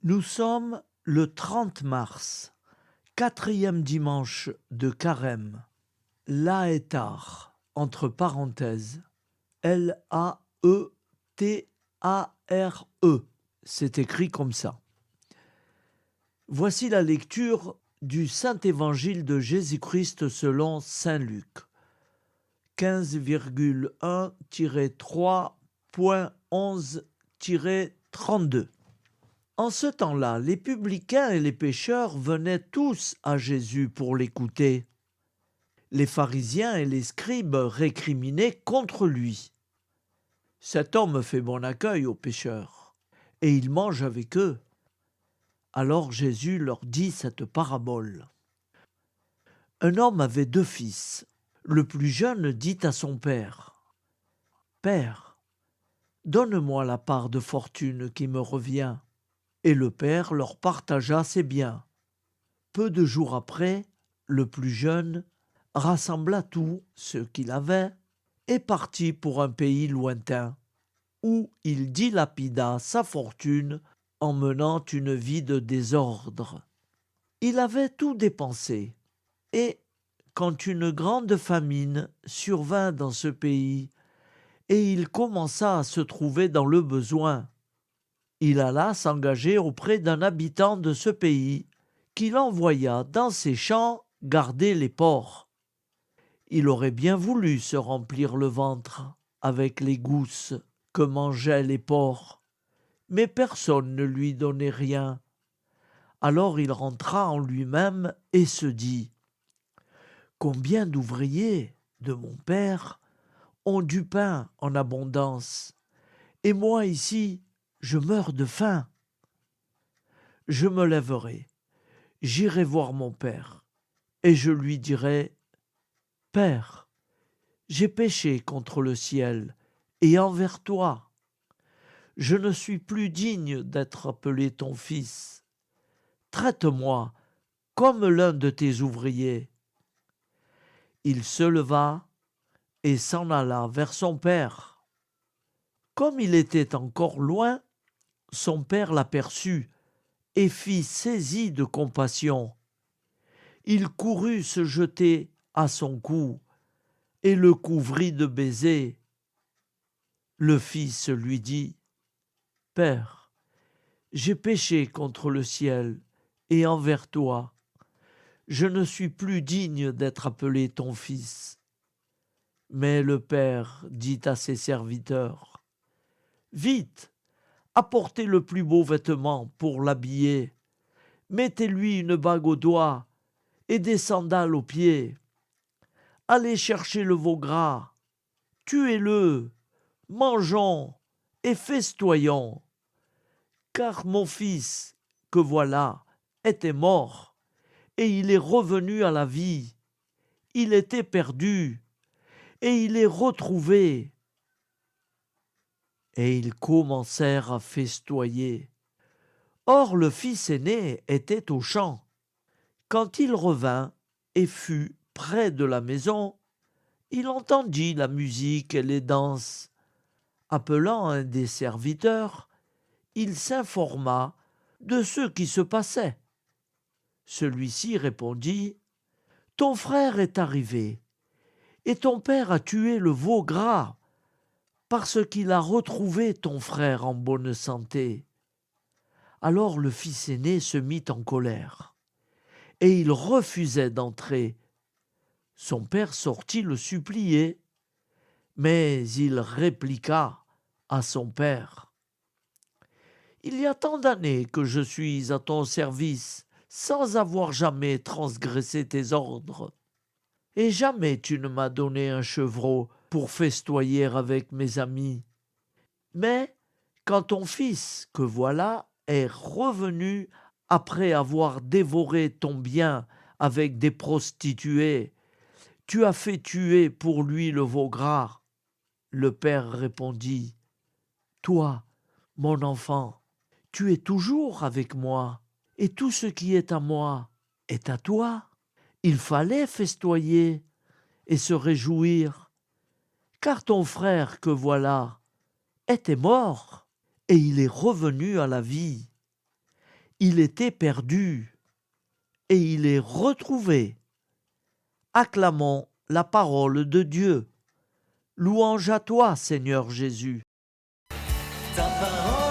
Nous sommes le 30 mars, quatrième dimanche de Carême. Laetare, entre parenthèses, Laetare. C'est écrit comme ça. Voici la lecture du Saint-Évangile de Jésus-Christ selon Saint Luc. 15,1-3.11-32. En ce temps-là, les publicains et les pécheurs venaient tous à Jésus pour l'écouter. Les pharisiens et les scribes récriminaient contre lui. Cet homme fait bon accueil aux pécheurs, et il mange avec eux. Alors Jésus leur dit cette parabole. Un homme avait 2 fils. Le plus jeune dit à son père, « Père, donne-moi la part de fortune qui me revient. » Et le père leur partagea ses biens. Peu de jours après, le plus jeune rassembla tout ce qu'il avait et partit pour un pays lointain, où il dilapida sa fortune en menant une vie de désordre. Il avait tout dépensé, et quand une grande famine survint dans ce pays, et il commença à se trouver dans le besoin, il alla s'engager auprès d'un habitant de ce pays, qui l'envoya dans ses champs garder les porcs. Il aurait bien voulu se remplir le ventre avec les gousses que mangeaient les porcs, mais personne ne lui donnait rien. Alors il rentra en lui-même et se dit, « Combien d'ouvriers de mon père ont du pain en abondance, et moi ici, je meurs de faim. Je me lèverai, j'irai voir mon père, et je lui dirai, « Père, j'ai péché contre le ciel et envers toi. Je ne suis plus digne d'être appelé ton fils. Traite-moi comme l'un de tes ouvriers. » Il se leva et s'en alla vers son père. Comme il était encore loin, son père l'aperçut et fut saisi de compassion. Il courut se jeter à son cou et le couvrit de baisers. Le fils lui dit, « Père, j'ai péché contre le ciel et envers toi. Je ne suis plus digne d'être appelé ton fils. » Mais le père dit à ses serviteurs, « Vite, apportez le plus beau vêtement pour l'habiller. Mettez-lui une bague au doigt et des sandales aux pieds. Allez chercher le veau gras, tuez-le, mangeons et festoyons. Car mon fils, que voilà, était mort, et il est revenu à la vie. Il était perdu, et il est retrouvé. » Et ils commencèrent à festoyer. Or le fils aîné était aux champs. Quand il revint et fut près de la maison, il entendit la musique et les danses. Appelant un des serviteurs, il s'informa de ce qui se passait. Celui-ci répondit, « Ton frère est arrivé, et ton père a tué le veau gras, parce qu'il a retrouvé ton frère en bonne santé. » Alors le fils aîné se mit en colère, et il refusait d'entrer. Son père sortit le supplier, mais il répliqua à son père, « Il y a tant d'années que je suis à ton service, sans avoir jamais transgressé tes ordres, et jamais tu ne m'as donné un chevreau pour festoyer avec mes amis. Mais quand ton fils, que voilà, est revenu après avoir dévoré ton bien avec des prostituées, tu as fait tuer pour lui le veau gras. » Le père répondit, « Toi, mon enfant, tu es toujours avec moi, et tout ce qui est à moi est à toi. Il fallait festoyer et se réjouir, car ton frère que voilà était mort, et il est revenu à la vie. Il était perdu et il est retrouvé. Acclamons la parole de Dieu. Louange à toi, Seigneur Jésus. Ta parole